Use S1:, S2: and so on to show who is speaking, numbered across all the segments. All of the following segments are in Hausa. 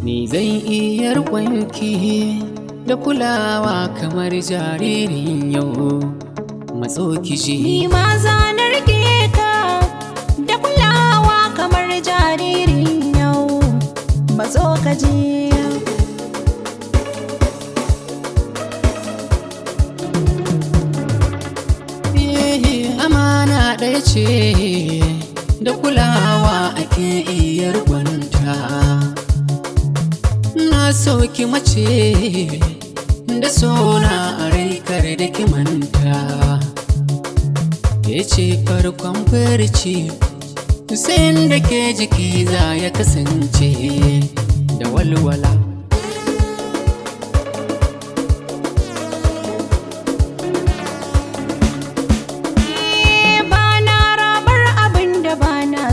S1: Ni zan iya riƙonki da kulawa kamar jaririn yau. Matso ki je.
S2: Ni ma za na rike ka da kulawa kamar jaririn yau. Matso ka je.
S1: Amana ɗaya ce da kulawa ake iya riƙonta. Na so ki mace da sona a rai kar da ki manta. Ya ce farkon furci sai da ke jiki za ya kasance da walwala.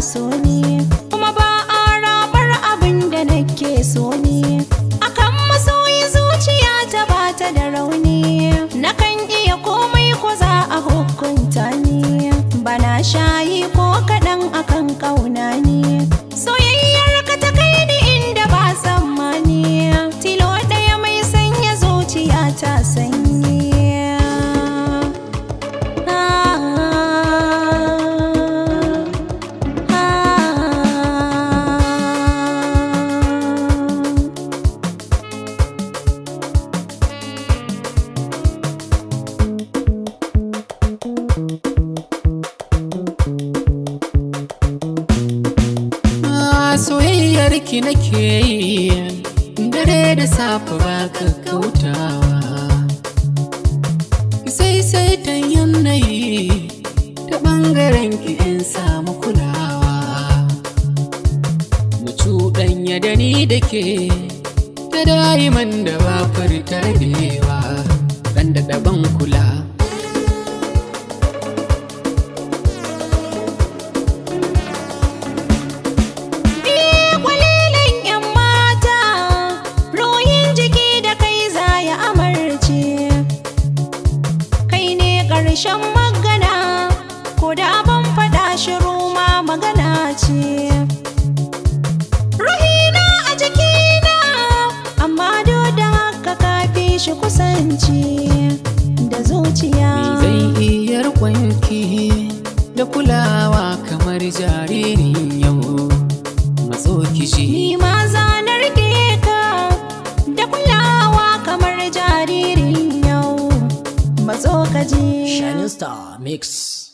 S2: So ne kuma ba a rabar abin da nake so ne. Akan masoyi zuciya ta bata da rauni. Nakan iya komai ko za a hukunta ni. Bana shayi ko kaɗan akan ƙauna ne. Soyayyar ka ta kai ni inda ba tsammani. Tilo ɗaya mai sanya zuciya ta sanyi.
S1: Soyayyar ki nake yi dare da safe ba kakkautawa. Sai ta yanayi ta ɓangaren ki in samu kulawa. Mu cuɗanya da ni da ke ta da'iman da ba furta rabewa. Ɗan da daban kula.
S2: Ƙarshen magana ko da ban faɗa shiru ma magana ce. Ruhina a jikina amma duk da haka ka fi shi kusanci da zuciya.
S1: Ni zan iya riƙonki da kulawa kamar jaririn yau. Matso ki je.
S2: Ni ma za na rike ka da kulawa kamar jaririn yau. Matso ka je.
S3: Shining Star Mix.